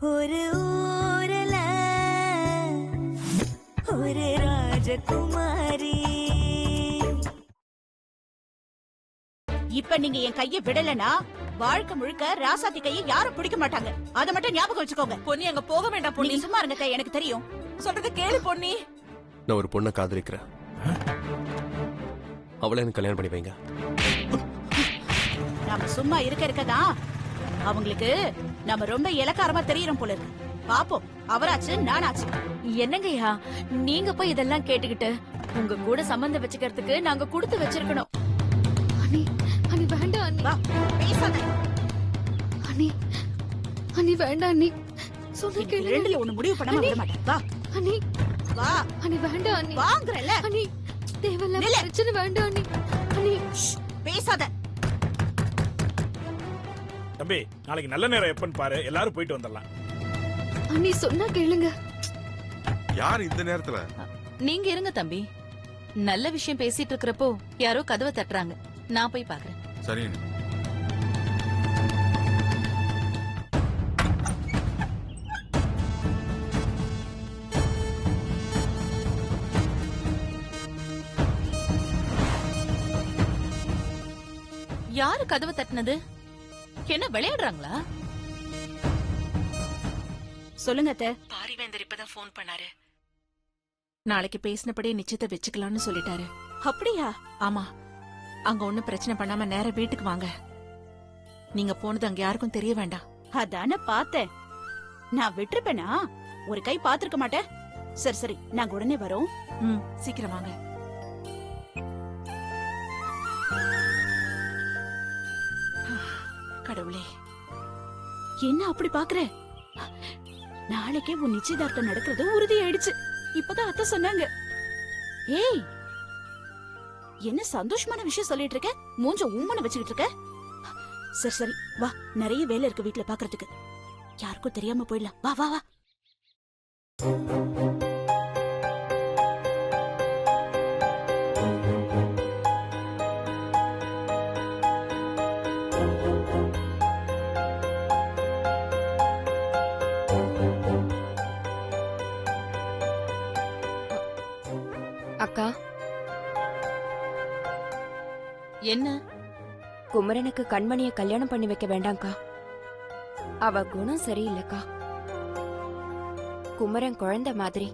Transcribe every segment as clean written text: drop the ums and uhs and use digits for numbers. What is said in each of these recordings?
ஒரு ஊரல ஒரு ராஜகுமாரி. இப்ப நீங்க என் கையை விடலனா வாழ்க்கை முழுக்க ராசாத்தி கையை யாரும் பிடிக்க மாட்டாங்க. அதை மட்டும் ஞாபகம் வச்சுக்கோங்க. பொன்னி அங்க போக வேண்டாம் பொன்னி. நீங்க சும்மா இருங்க, எனக்கு தெரியும். சொல்றது கேளு பொன்னி. நான் ஒரு பொண்ணை காதலிக்கிறேன். அவளை எனக்கு கல்யாணம் பண்ணி வைங்க. நாம சும்மா இருக்கதான் அவங்களுக்கு நம்ம ரொம்ப இலக்காரமா தெரியறோம் போல இருக்கு. பாப்போம், அவராச்சு நானாச்சு. என்னங்கய்யா நீங்க போய் இதெல்லாம் கேட்டுக்கிட்டு உங்க கூட சம்பந்தம் வச்சுக்கிறதுக்கு நாங்க கொடுத்து வச்சிருக்கணும். அனி அனி வேண்டாம் அனி. வா பேசாத. அனி அனி வேண்டாம் அனி. சொன்ன இன்னைக்கு கேளு. ரெண்டுல ஒண்ணு முடிவு பண்ணாம விட மாட்டேன். வா அனி வா. அனி வேண்டாம் அனி. வாங்குறல. அனி தேவையில்லாம நில்லு. பிரச்சனை வேண்டாம் அனி. அனி பேசாத. தம்பி, நாளைக்கு நல்ல நேரம் எப்பன்னு பாரு, எல்லாரும் போயிட்டு வந்துடலாம். அனி சொன்னா கேளுங்க. யார் இந்த நேரத்துல? நீங்க இருங்க தம்பி. நல்ல விஷயம் பேசிட்டு இருக்கிறப்போ யாரோ கதவை தட்டுறாங்க. நான் போய் பாக்குறேன். சரி. யாரு கதவை தட்டினது? என்ன விளையாடுறாங்களா? சொல்லுங்க அத்தை. பாரிவேந்தர் இப்பதான் போன் பண்ணாரு. நாளைக்கு பேசினபடியே நிச்சயத்தை வச்சுக்கலாம்னு சொல்லிட்டாரு. அப்படியா? ஆமா. அங்க ஒண்ணும் பிரச்சனை பண்ணாம நேரா வீட்டுக்கு வாங்க. நீங்க போனது அங்க யாருக்கும் தெரிய வேண்டாம். அதான பார்த்தேன். நான் விட்டுருப்பேனா? ஒரு கை பாத்துருக்க மாட்டேன். சரி சரி, நாங்க உடனே வரோம். சீக்கிரம் வாங்க. கடவுளே, என்ன அப்படி பாக்குற? நாளைக்கே உன் நிச்சயதார்த்தம் நடக்கிறது உறுதியாயிடுச்சு. இப்பதான் அத்தை சொன்னாங்க. ஏய், என்ன சந்தோஷமான விஷயம் சொல்லிட்டு இருக்க? மூஞ்ச ஊமன வச்சுக்கிட்டு இருக்க? சரி சரி, வா, நிறைய வேலை இருக்கு வீட்டுல பாக்குறதுக்கு. யாருக்கும் தெரியாம போயிடலாம். வா வா வா. அக்கா, என்ன? குமரனுக்கு கண்மணிய கல்யாணம் பண்ணி வைக்க வேண்டாம்க்கா. அவ குணம் சரியில்லைக்கா. குமரன் குழந்தை மாதிரி.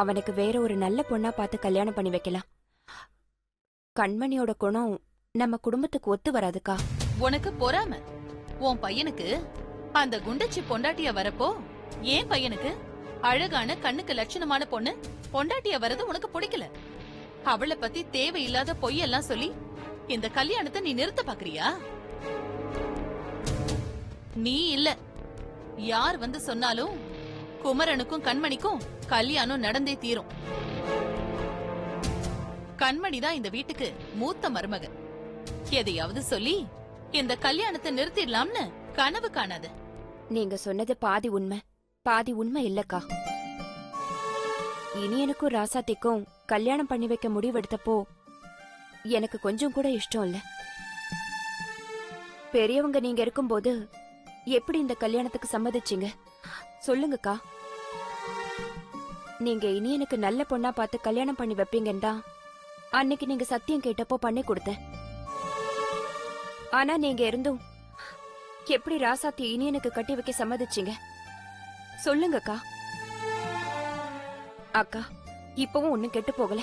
அவனுக்கு வேற ஒரு நல்ல பொண்ணா பார்த்து கல்யாணம் பண்ணி வைக்கலாம். கண்மணியோட குணம் நம்ம குடும்பத்துக்கு ஒத்து வராதுக்கா. உனக்கு பொறாம. உன் பையனுக்கு அந்த குண்டச்சி பொண்டாட்டிய வரப்போ ஏன் பையனுக்கு அழகான கண்ணுக்கு லட்சணமான பொண்ணு பொண்டாட்டிய வரது உனக்கு பிடிக்கல. அவளை பத்தி தேவையில்லாத பொய்யெல்லாம் சொல்லி இந்த கல்யாணத்தை நீ நிறுத்த பாக்குறியா? நீ இல்ல, யார் வந்து சொன்னாலும் குமரனுக்கும் கண்மணிக்கும் கல்யாணம் நடந்தே தீரும். கண்மணி தான் இந்த வீட்டுக்கு மூத்த மருமக. எதையாவது சொல்லி இந்த கல்யாணத்தை நிறுத்திடலாம்னு கனவு காணாத. நீங்க சொன்னது பாதி உண்மை, பாதி உண்மை இல்லக்கா. இனி எனக்கும் ராசாத்திக்கும் கல்யாணம் பண்ணி வைக்க முடிவெடுத்தப்போ எனக்கு கொஞ்சம் கூட இஷ்டம் இல்ல. பெரியவங்க நீங்க இருக்கும்போது எப்படி இந்த கல்யாணத்துக்கு சம்மதிச்சீங்க சொல்லுங்கக்கா. நீங்க இனி எனக்கு நல்ல பொண்ணா பார்த்து கல்யாணம் பண்ணி வைப்பீங்கன்னு அன்னைக்கு நீங்க சத்தியம் கேட்டப்போ பண்ணி கொடுத்தேன். ஆனா நீங்க இருந்தும் எப்படி ராசாத்தி இனி எனக்கு கட்டி வைக்க சம்மதிச்சீங்க சொல்லுங்கக்கா. அக்கா, இப்பவும் ஒண்ணும் கெட்டு போகல.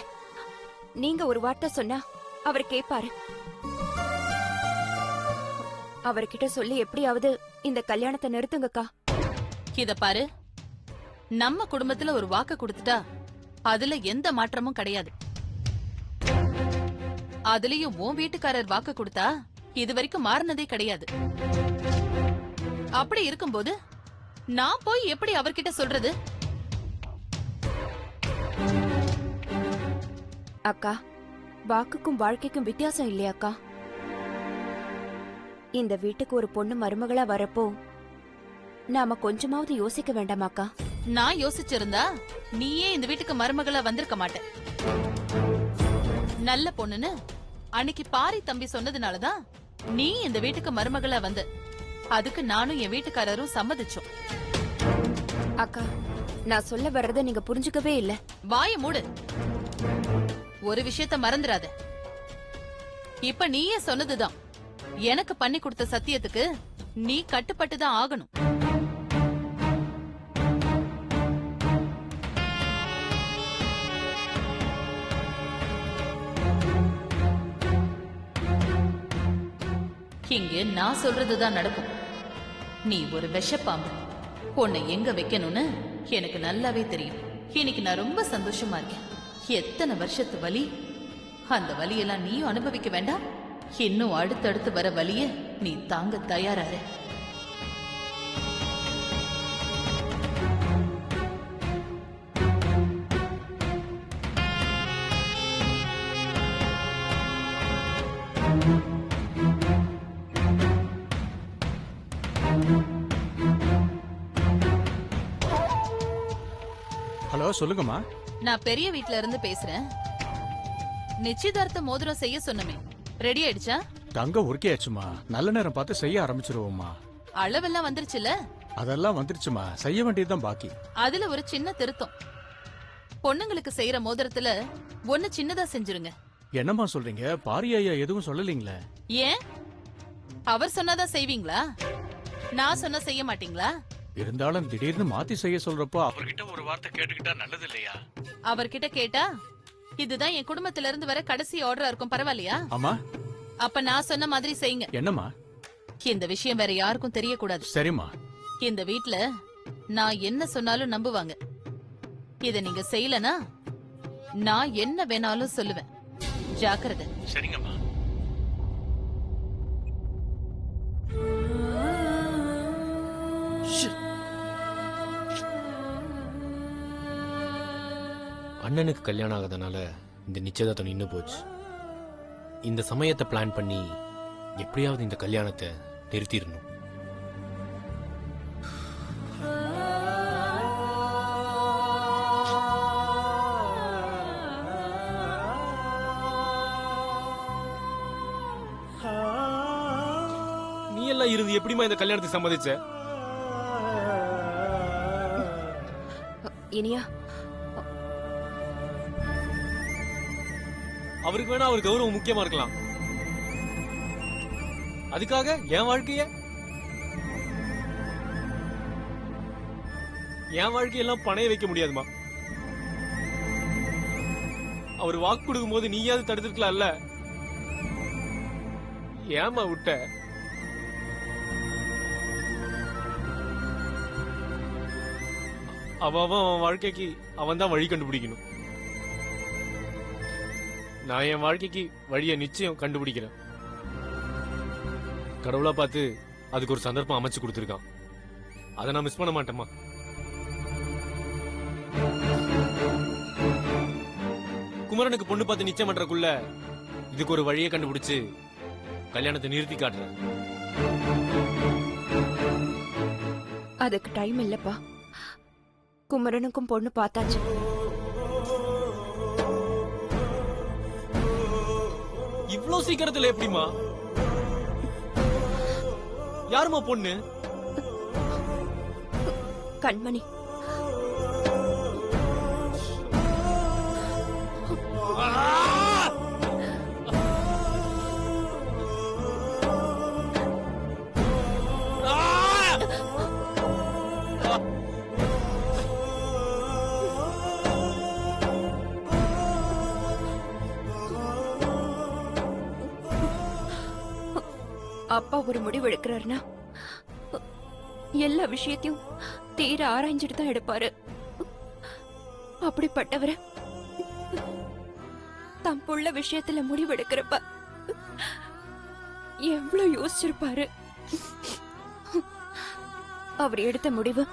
நீங்க ஒரு வார்த்தை சொன்னா அவர் கேப்பாரு. அவர்கிட்ட சொல்லி எப்படியாவது இந்த கல்யாணத்தை நிறுத்துங்கக்கா. இத பாரு, நம்ம குடும்பத்துல ஒரு வாக்கு கொடுத்துட்டா அதுல எந்த மாற்றமும் கிடையாது. அதுலயும் உன் வீட்டுக்காரர் வாக்கு கொடுத்தா இது வரைக்கும் மாறினதே கிடையாது. அப்படி இருக்கும்போது நான் போய் எப்படி அவர்கிட்ட சொல்றது? அக்கா, வாக்குக்கும் வாழ்க்கைக்கும் வித்தியாசம் இல்லையாக்கா? இந்த வீட்டுக்கு ஒரு பொண்ணு மருமகளா வரப்போ நாம கொஞ்சமாவது யோசிக்க வேண்டாமாக்கா? நான் யோசிச்சிருந்தா நீயே இந்த வீட்டுக்கு மருமகளா வந்திருக்க மாட்ட. நல்ல பொண்ணுன்னு அன்னைக்கு பாரி தம்பி சொன்னதுனாலதான் நீ இந்த வீட்டுக்கு மருமகளா வந்த. அதுக்கு நானும் என் வீட்டுக்காரரும் சம்மதிச்சோம். அக்கா, நான் சொல்ல வர்றத நீங்க புரிஞ்சுக்கவே இல்ல. வாய மூடு. ஒரு விஷயத்த மறந்துடாத. இப்ப நீயே சொன்னதுதான், எனக்கு பண்ணி கொடுத்த சத்தியத்துக்கு நீ கட்டுப்பட்டுதான் ஆகணும். இங்க நான் சொல்றதுதான் நடக்கும். நீ ஒரு விஷப்பாம்பு. உன்னை எங்க வைக்கணும்னு எனக்கு நல்லாவே தெரியும். இன்னைக்கு நான் ரொம்ப சந்தோஷமா இருக்கேன். எத்தனை வருஷத்து வலி, அந்த வலியெல்லாம் நீயும் அனுபவிக்க வேண்டாம். இன்னும் அடுத்தடுத்து வர வலிய நீ தாங்க தயாராரு. ஹலோ, சொல்லுங்கம்மா. நான் பெரிய வீட்ல இருந்து பேசுறேன். நிச்சயதார்த்த மோதிரம் செய்ய சொன்னமே, ரெடி ஆயிடுச்சா? தங்க உருக்கியாச்சுமா. நல்ல நேரம் பார்த்து செய்ய ஆரம்பிச்சிருவோம்மா. அளவெல்லாம் வந்துருச்சுல? அதெல்லாம் வந்துருச்சுமா, செய்ய வேண்டியதுதான் பாக்கி. அதுல ஒரு சின்ன திருத்தம். பொண்ணுங்களுக்கு செய்யற மோதிரத்துல ஒண்ணு சின்னதா செஞ்சிருங்க. என்னம்மா சொல்றீங்க? பாரி ஐயா எதுவும் சொல்லலீங்களே. ஏன்? அவர் சொன்னாதான் செய்வீங்களா? நான் சொன்னா செய்ய மாட்டீங்களா? இருந்தாலும் திடீர்னு மாத்தி செய்ய சொல்றப்போ அவர்கிட்ட ஒரு வார்த்தை கேட்டுக்கிட்டா நல்லது இல்லையா? அவர்கிட்ட கேட்டா இதுதான் என் குடும்பத்துல இருந்து வர கடைசி ஆர்டரா இருக்கும், பரவாயில்லையா? ஆமா. அப்ப நான் சொன்ன மாதிரி செய்யுங்க. என்னம்மா? இந்த விஷயம் வேற யாருக்கும் தெரியக்கூடாது. சரிம்மா. இந்த வீட்ல நான் என்ன சொன்னாலும் நம்புவாங்க. இத நீங்க செய்யலனா நான் என்ன வேணாலும் சொல்லுவேன். ஜாக்கிரதை. சரிங்கம்மா. அண்ணனுக்கு கல்யாணம் ஆகாதனால இந்த நிச்சயதார்த்தம் நின்னு போச்சு. இந்த சமயத்தை பிளான் பண்ணி எப்படியாவது இந்த கல்யாணத்தை நிறுத்திடணும். நீ எல்லாம் இருந்து எப்படிமா இந்த கல்யாணத்துக்கு சம்மதிச்ச? இனியா, அவருக்கு வேணா அவர் கௌரவம் முக்கியமா இருக்கலாம். அதுக்காக என் வாழ்க்கையெல்லாம் பணைய வைக்க முடியாதுமா. அவர் வாக்கு கொடுக்கும் போது நீயாவது தடுத்துக்கலாம்ல. ஏமா விட்ட? அவன் வாழ்க்கைக்கு அவன் தான் வழி கண்டுபிடிக்கணும். நான் என் வாழ்க்கைக்கு வழிய நிச்சயம் கண்டுபிடிக்கிறேன். கடவுளா பார்த்து அதுக்கு ஒரு சந்தர்ப்பம் அமைச்சு கொடுத்துருக்கான். அதை நான் மிஸ் பண்ண மாட்டேமா. குமரனுக்கு பொண்ணு பார்த்து நிச்சயம் பண்றதுக்குள்ள இதுக்கு ஒரு வழியை கண்டுபிடிச்சு கல்யாணத்தை நிறுத்தி காட்டுறேன். அதுக்கு டைம் இல்லப்பா. குமரனுக்கும் பொண்ணு பார்த்தாச்சு. இவ்ளோ சீக்கிரத்துல எப்படிமா? யாருமா பொண்ணு? கண்மணி. அப்பா ஒரு முடிவு எடுக்கிறாருன்னா எல்லா விஷயத்தையும் தீர ஆராய்ஞ்சிட்டு தான் எடுப்பாரு. அப்படிப்பட்டவரை தம் புள்ள விஷயத்துல முடிவு எடுக்கிறப்ப எவ்வளவு யோசிச்சிருப்பாரு. அவர் எடுத்த முடிவு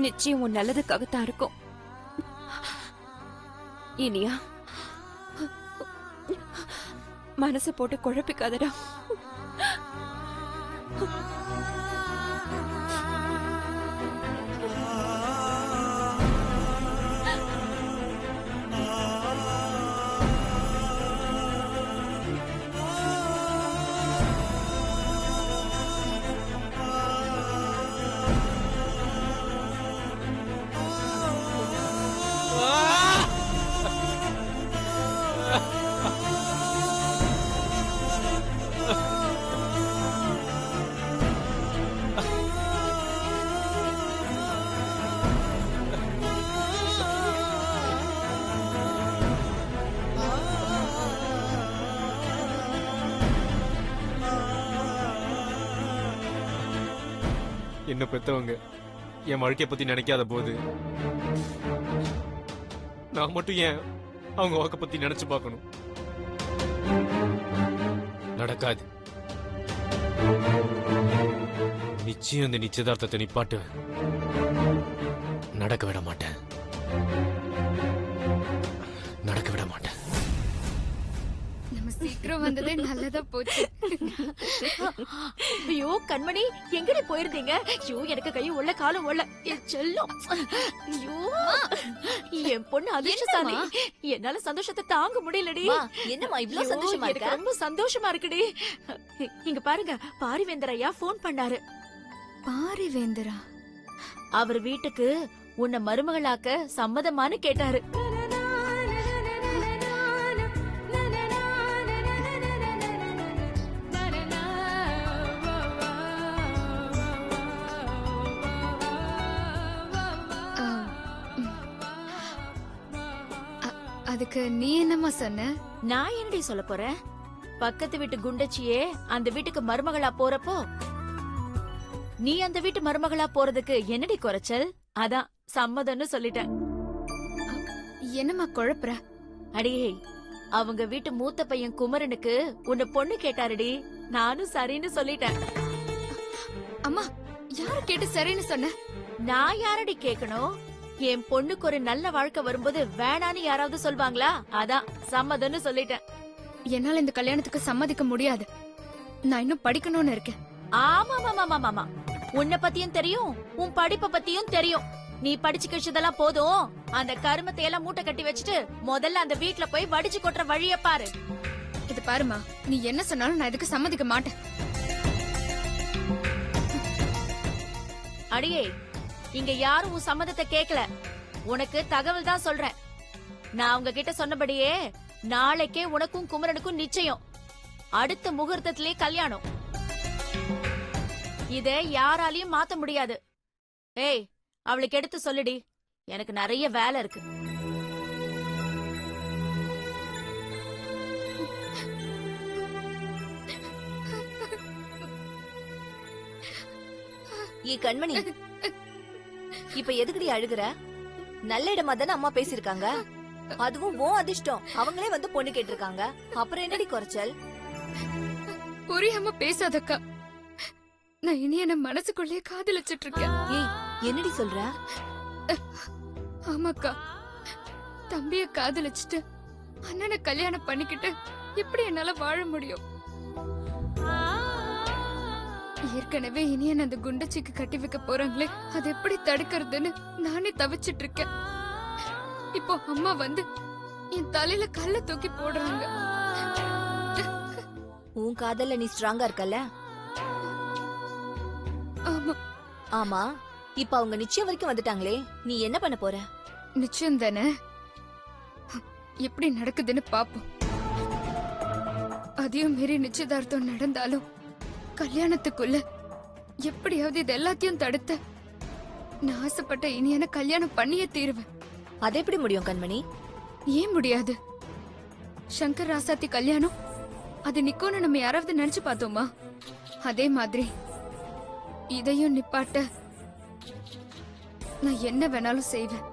நிச்சயம் உன் நல்லதுக்காகத்தான் இருக்கும். இனியா, மனசு போட்டு குழப்பிக்காதடா. என்ன பெத்தவங்க என் வாழ்க்கைய பத்தி நினைக்காத போது நான் மட்டும் ஏன் அவங்க வாக்க பத்தி நினைச்சு பார்க்கணும்? நடக்காது. நிச்சயம் இந்த நிச்சயதார்த்தத்தை நிப்பாட்டுவேன். நடக்க விட மாட்டேன். நடக்க விட மாட்டேன். நம்ம சீக்கிரம் வந்ததே நல்லதா போச்சு. ஐயோ கண்மணி, எங்கடி போயிருந்தீங்க? ஐயோ எனக்கு கையும் உள்ள காலும் உள்ள. என் செல்லம். ஐயோ என் பொண்ணு அதிர்ஷ்டசாலி. என்னால சந்தோஷத்தை தாங்க முடியலடி. என்னம்மா இவ்ளோ ஐயோ, சந்தோஷமா எனக்கு இருக்க? ரொம்ப சந்தோஷமா இருக்குடி. இங்க பாருங்க, பாரிவேந்தர் ஐயா போன் பண்ணாரு. பாரிவேந்தரா? அவர் வீட்டுக்கு உன்னை மருமகளாக்க சம்மதமானு கேட்டாரு. அதுக்கு நீ என்னம்மா சொன்ன? நான் என்னடி சொல்ல போறேன்? பக்கத்து வீட்டு குண்டச்சியே அந்த வீட்டுக்கு மருமகளா போறப்போ நீ அந்த வீட்டு மருமகளா போறதுக்கு என்னடி குறைச்சல்? அதான் சம்மதம்னு சொல்லிட்டேன். என்னம்மா குழப்புற? அடியே, அவங்க வீட்டு மூத்த பையன் குமரனுக்கு உன்னை பொண்ணு கேட்டாருடி. நானும் சரின்னு சொல்லிட்டேன். அம்மா யாரு கேட்டு சரின்னு சொன்ன? நான் யாரடி கேட்கணும்? என் பொண்ணுக்கு ஒரு நல்ல வாழ்க்கை வரும்போது வேணான்னு யாராவது சொல்வாங்களா? அதான் சம்மதம்னு சொல்லிட்டேன். என்னால இந்த கல்யாணத்துக்கு சம்மதிக்க முடியாது. நான் இன்னும் படிக்கணும்னு இருக்கேன். ஆமா, உன்னை பத்தியும் தெரியும், உன் படிப்பை பத்தியும் தெரியும். நீ படிச்சு கழிச்சதெல்லாம் போதும். அந்த கருமத்தை எல்லாம் மூட்டை கட்டி வச்சுட்டு முதல்ல அந்த வீட்ல போய் வடிச்சு கொட்டுற வழிய பாரு. இது பாருமா, நீ என்ன சொன்னாலும் நான் இதுக்கு சம்மதிக்க மாட்டேன். அடியே, இங்க யாரும் உன் சம்மதத்தை கேட்கல. உனக்கு தகவல் தான் சொல்றேன். நான் அவங்க கிட்ட சொன்னபடியே நாளைக்கே உனக்கும் குமரனுக்கும் நிச்சயம். அடுத்த முகூர்த்தத்திலே கல்யாணம். இத யாராலையும் மாத்த முடியாது. ஏய், அவளுக்கு எடுத்து சொல்லுடி. எனக்கு நிறைய வேலை இருக்கு. ஏ கண்மணி, இப்ப எதுக்குடி அழுகுற? நல்ல இடமா தானே அம்மா பேசிருக்காங்க. அதுவும் உன் அதிர்ஷ்டம். அவங்களே வந்து பொண்ணு கேட்டிருக்காங்க. அப்புறம் என்னடி குறைச்சல்? புரியாம பேசாதக்கா. நான் இனி என்ன மனசுக்குள்ளே காதலிச்சிட்டு இருக்கேன். ஏய், என்னடி சொல்ற? ஆமாக்கா, தம்பிய காதலிச்சிட்டு அண்ணனை கல்யாணம் பண்ணிக்கிட்டு எப்படி என்னால வாழ முடியும்? ஏற்கனவே இனியன் அந்த குண்டச்சிக்கு கட்டி வைக்க போறாங்களே, அது எப்படி தடுக்கிறதுன்னு நானே தவிச்சிட்டு இருக்கேன். இப்போ அம்மா வந்து என் தலையில கல்ல தூக்கி போடுறாங்க. உன் காதல்ல நீ ஸ்ட்ராங்கா இருக்கல? ஆமா. ஆமா, இப்ப அவங்க நிச்சயம் வரைக்கும் வந்துட்டாங்களே, நீ என்ன பண்ண போற? நிச்சயம் தானே, எப்படி நடக்குதுன்னு பாப்போம். அதையும் மீறி நிச்சயதார்த்தம் நடந்தாலும் கல்யாணத்துக்குள்ள எப்படியாவது இது எல்லாத்தையும் தடுத்து நான் ஆசைப்பட்ட இனியான கல்யாணம் பண்ணியே தீருவேன். அது எப்படி முடியும் கண்மணி? ஏன் முடியாது? சங்கர் ராசாத்தி கல்யாணம் அது நிக்கும்னு நம்ம யாராவது நினைச்சு பார்த்தோமா? அதே மாதிரி இதையும் நிப்பாட்ட நான் என்ன வேணாலும் செய்வேன்.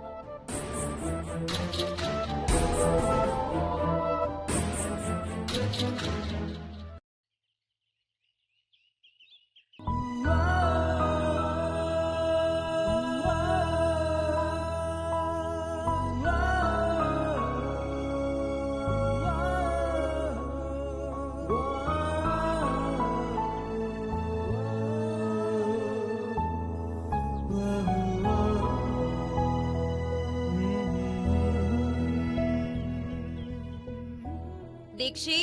தீக்ஷி,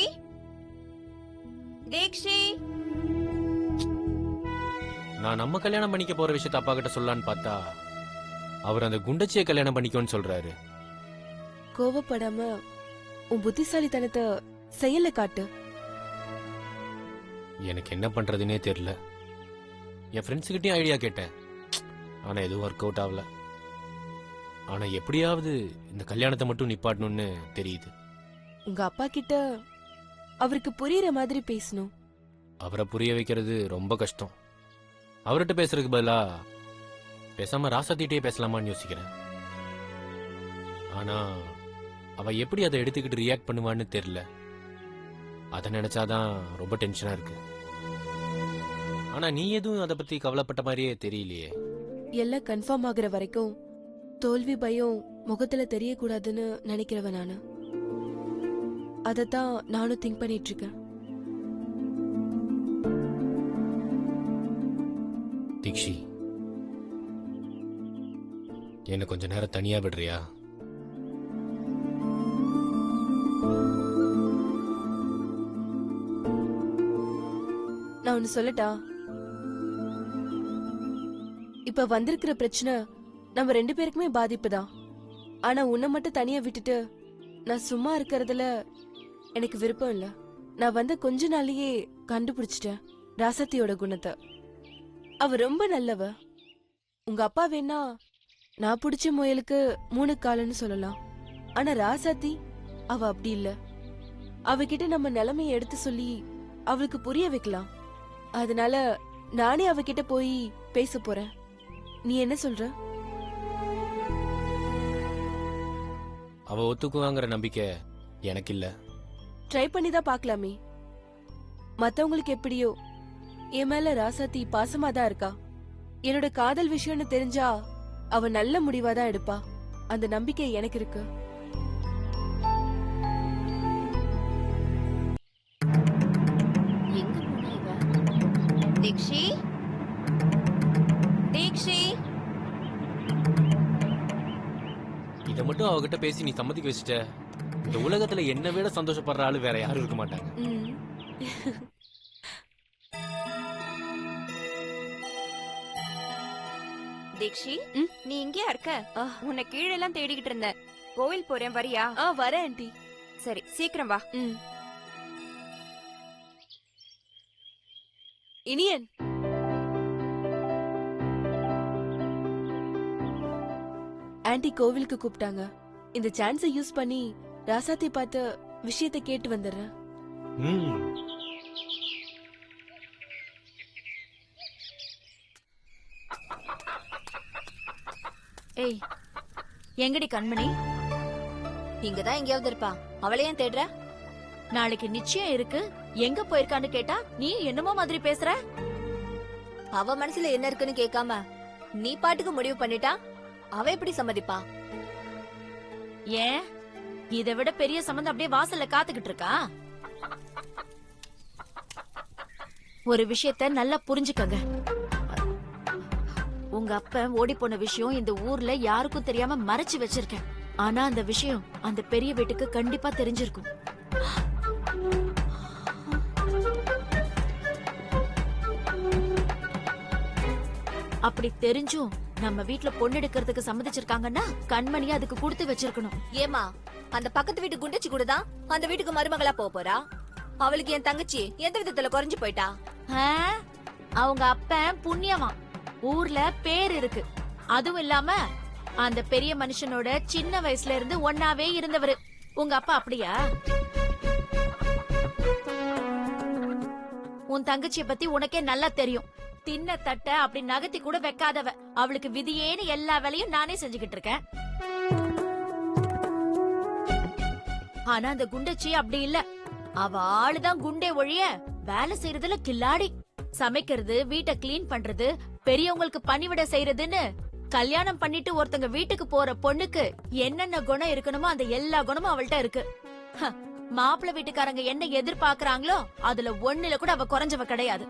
தீக்ஷி. நான் நம்ம கல்யாணம் பண்ணிக்க போற விஷயத்த அப்பா கிட்ட சொல்லலான்னு பார்த்தா அவர் அந்த குண்டச்சியை கல்யாணம் பண்ணிக்கோன்னு சொல்றாரு. கோவப்படாம உன் புத்திசாலித்தனத்தை செயல்ல காட்டு. எனக்கு என்ன பண்றதுன்னே தெரியல. என் ஃப்ரெண்ட்ஸ் கிட்டயும் ஐடியா கேட்டேன், ஆனா எதுவும் ஒர்க் அவுட் ஆகல. ஆனா எப்படியாவது இந்த கல்யாணத்தை மட்டும் நிப்பாட்டணும்னு தெரியுது. உங்க அப்பா கிட்ட அவருக்கு புரியுற மாதிரி பேசணும். அவரை புரிய வைக்கிறது ரொம்ப கஷ்டம். அவர்கிட்ட பேசுறதுக்கு பதிலா பேசாம ராசாத்திட்டே பேசலாமான்னு யோசிக்கிறேன். ஆனா அவ எப்படி அதை எடுத்துக்கிட்டு ரியாக்ட் பண்ணுவான்னு தெரியல. அதை நினைச்சாதான் ரொம்ப டென்ஷனா இருக்கு. ஆனா நீ எதுவும் அதை பத்தி கவலைப்பட்ட மாதிரியே தெரியலையே. எல்லாம் கன்ஃபார்ம் ஆகுற வரைக்கும் தோல்வி பயம் முகத்துல தெரியக்கூடாதுன்னு நினைக்கிறவன் நானு. அதத்தான் நானும் திங்க் பண்ணிட்டு இருக்கேன். தீக்ஷி, என்ன கொஞ்ச நேரம் தனியா விடுறியா? நான் ஒன்னு சொல்லட்டா? இப்ப வந்திருக்கிற பிரச்சனை நம்ம 2 பேருக்குமே பாதிப்புதான். ஆனா உன்னை மட்டும் தனியா விட்டுட்டு நான் சும்மா இருக்கிறதுல எனக்கு விருப்பம் இல்ல. நான் வந்த கொஞ்ச நாளையே கண்டுபிடிச்சிட்டேன் ராசாத்தியோட குணத்தை. அவ ரொம்ப நல்லவ. உங்க அப்பா வேணா நான் பிடிச்ச முயலுக்கு 3 காலுன்னு சொல்லலாம். ஆனா ராசாத்தி அவ அப்படி இல்ல. அவகிட்ட நம்ம நிலைமைய எடுத்து சொல்லி அவளுக்கு புரிய வைக்கலாம். அதனால நானே அவகிட்ட போய் பேச போறேன். நீ என்ன சொல்ற? அவ ஒத்துக்குவாங்கிற நம்பிக்கை எனக்கு இல்ல. ட்ரை பண்ணி தான் பார்க்கலாமே. மத்தவங்களுக்கு எப்படியோ என் மேல ராசாத்தி பாசமா தான் இருக்கா. என்னோட காதல் விஷயம்னு தெரிஞ்சா அவ நல்ல முடிவா தான் எடுப்பா. அந்த நம்பிக்கை எனக்கு இருக்கு. எங்க போனா இவ? தீக்ஷி, தீக்ஷி. இதை மட்டும் அவகிட்ட பேசி நீ சம்மதிக்க வச்சுட்ட. இந்த உலகத்துல என்ன விட சந்தோஷப்படுற ஆளு வேற யாரும் இருக்க மாட்டாங்க. தீக்ஷி, நீ இங்கே இருக்க? உன்னை கீழே எல்லாம் தேடிக்கிட்டு இருந்த. கோவில் போறேன், வரியா? வரேன் ஆண்டி. சரி, சீக்கிரம் வா. இனியன், ஆண்டி கோவிலுக்கு கூப்பிட்டாங்க. இந்த சான்ஸை யூஸ் பண்ணி ராசாத்தி பார்த்த விஷயத்தை கேட்டு வந்துடுறேன். ஏய், எங்கடி கண்மணி? இங்கதான் எங்கேயாவது இருப்பா. அவளை ஏன் தேடுற? நாளைக்கு நிச்சயம் இருக்கு, எங்க போயிருக்கான்னு கேட்டா நீ என்னமோ மாதிரி பேசுற. அவ மனசுல என்ன இருக்குன்னு கேட்காம நீ பாட்டுக்கு முடிவு பண்ணிட்டா அவ எப்படி சம்மதிப்பா? ஏன் இதை விட பெரிய சம்பந்தம் அப்படியே வாசல்ல காத்துக்கிட்டு இருக்கா? ஒரு விஷயத்த நல்லா புரிஞ்சுக்கங்க. உங்க அப்ப ஓடி போன விஷயம் இந்த ஊர்ல யாருக்கும் தெரியாம மறைச்சு வச்சிருக்கேன். ஆனா அந்த விஷயம் அந்த பெரிய வீட்டுக்கு கண்டிப்பா தெரிஞ்சிருக்கும். அப்படி தெரிஞ்சும் நம்ம வீட்ல பொண்ணு எடுக்கிறதுக்கு சம்மதிச்சிருக்காங்கன்னா கண்மணியா அதுக்கு கொடுத்து வச்சிருக்கணும். ஏமா, அந்த பக்கத்து வீட்டு குண்டச்சி கூட தான் அந்த வீட்டுக்கு மருமகளா போறா. அவளுக்கு என் தங்கச்சி எந்த விதத்துல குறைஞ்சு போயிட்டா? அவங்க அப்ப புண்ணியமா, ஊர்ல பேர் இருக்கு. அதுவும் இல்லாம அந்த பெரிய மனுஷனோட சின்ன வயசுல இருந்து ஒன்னாவே இருந்தவரு. உங்க அப்பா அப்படியா? உன் தங்கச்சிய பத்தி உனக்கே நல்லா தெரியும். தின்ன தட்ட அப்படி நகர்த்தி கூட வைக்காதவ. அவளுக்கு விதியேன்னு எல்லா வேலையும் நானே செஞ்சுக்கிட்டு இருக்கேன். ஆனா அந்த குண்டச்சி அப்படி இல்ல. அவ ஆளுதான் குண்டே ஒழிய வேலை செய்யறதுல கில்லாடி. சமைக்கிறது, வீட்டை கிளீன் பண்றது, பெரியவங்களுக்கு பணிவிட செய்யறதுன்னு கல்யாணம் பண்ணிட்டு ஒருத்தங்க வீட்டுக்கு போற பொண்ணுக்கு என்னென்ன குணம் இருக்கணுமோ அந்த எல்லா குணமும் அவள்கிட்ட இருக்கு. மாப்பிள்ளை வீட்டுக்காரங்க என்ன எதிர்பார்க்கறாங்களோ அதுல ஒண்ணுல கூட அவ குறைஞ்சவ கிடையாது.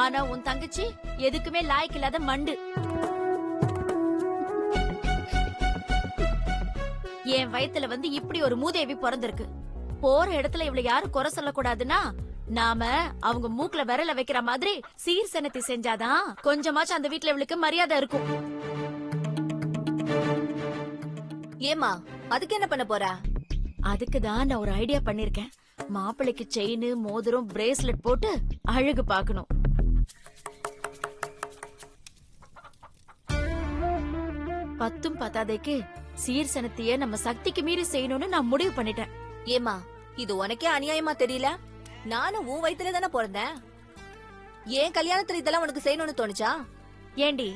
ஆனா உன் தங்கச்சி எதுக்குமே லாய்க்கு இல்லாத மண்டு. என் வயத்துல வந்து இப்படி ஒரு மூதேவி பிறந்திருக்கு. போற இடத்துல இவளை யாரும் குறை சொல்லக்கூடாதுன்னா நாம அவங்க மூக்குல விரல வைக்கிற மாதிரி சீர்சனத்தை செஞ்சாதான் கொஞ்சமாச்சும் அந்த வீட்டுல இவளுக்கு மரியாதை இருக்கும். ஏமா, அதுக்கு என்ன பண்ண போற? அதுக்குதான் நான் ஒரு ஐடியா பண்ணிருக்கேன். மாப்பிள்ளைக்கு செயின், மோதிரம், பிரேஸ்லெட் போட்டு அழகு பார்க்கணும். பத்தும் பத்தாதைக்கு சீர்சனத்தைய நம்ம சக்திக்கு மீறி செய்யணும்னு நான் முடிவு பண்ணிட்டேன். ஏமா, இது உனக்கே அநியாயமா தெரியல? நானும் உன் வயித்துல தானே பிறந்தேன். ஏன் கல்யாணத்துல இதெல்லாம் உனக்கு செய்யணும்னு தோணுச்சா? ஏண்டி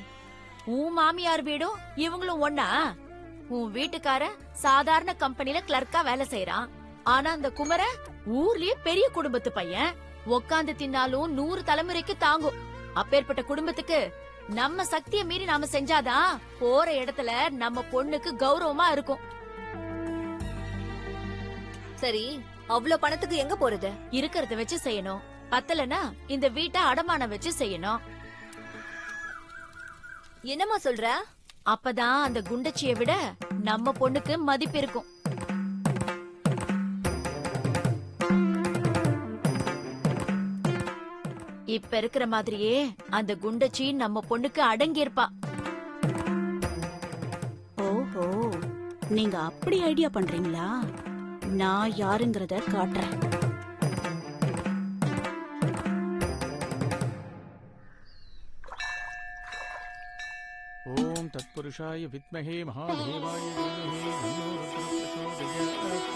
உன் மாமியார் வீடும் இவங்களும் ஒண்ணா? உன் வீட்டுக்கார சாதாரண கம்பெனில கிளர்க்கா வேலை செய்யறான். ஆனா அந்த குமர ஊர்லயே பெரிய குடும்பத்து பையன். உக்காந்து தின்னாலும் 100 தலைமுறைக்கு தாங்கும். அப்பேற்பட்ட குடும்பத்துக்கு நம்ம சக்தியை மீறி நாம செஞ்சாதான் போற இடத்துல நம்ம பொண்ணுக்கு கௌரவமா இருக்கும். சரி, அவ்வளவு பணத்துக்கு எங்க போறது? இருக்கிறத வச்சு செய்யணும். பத்தலனா இந்த வீட்டை அடமானம் வச்சு செய்யணும். என்னம்மா சொல்ற? அப்பதான் அந்த குண்டச்சியை விட நம்ம பொண்ணுக்கு மதிப்பு இருக்கும். இப்ப இருக்கிற மாதிரியே அந்த குண்டச்சி நம்ம பொண்ணுக்கு அடங்கி இருப்பா. ஓஹோ, நீங்க அப்படி ஐடியா பண்றீங்களா? நான் யாருங்கறத காட்டுறேன். ஓம் தத்புருஷாய வித்மஹே மகாதேவாய தீமஹி தன்னோ ருத்ர பிரச்சோதயாத்.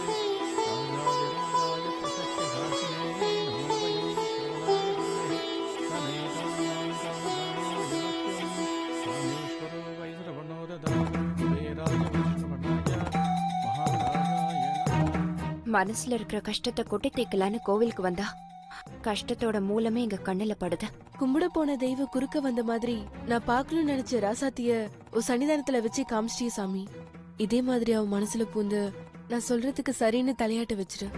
ராஜாதிராஜாய பிரசஸ்ய சாசினே நமோ வயம் சரணாய ராமேஸ்வரோ வைஸ்ரவணோ ததாமி குபேராய விஷ்ணுவர்ணாய மகாராஜாய நமः. மனசுல இருக்கிற கஷ்டத்தை கொட்டி தீக்கலான்னு கோவிலுக்கு வந்தா கஷ்டத்தோட மூலமே எங்க கண்ணுல படுது. கும்பிட போன தெய்வம் குறுக்க வந்த மாதிரி நான் பார்க்கணும்னு நினைச்ச ராசாத்திய ஒரு சன்னிதானத்துல வச்சு காமிச்சிட்டிய சாமி. இதே மாதிரி அவன் மனசுல பூந்து நான் சொல்றதுக்கு சரின்னு தலையாட்ட வச்சிரு.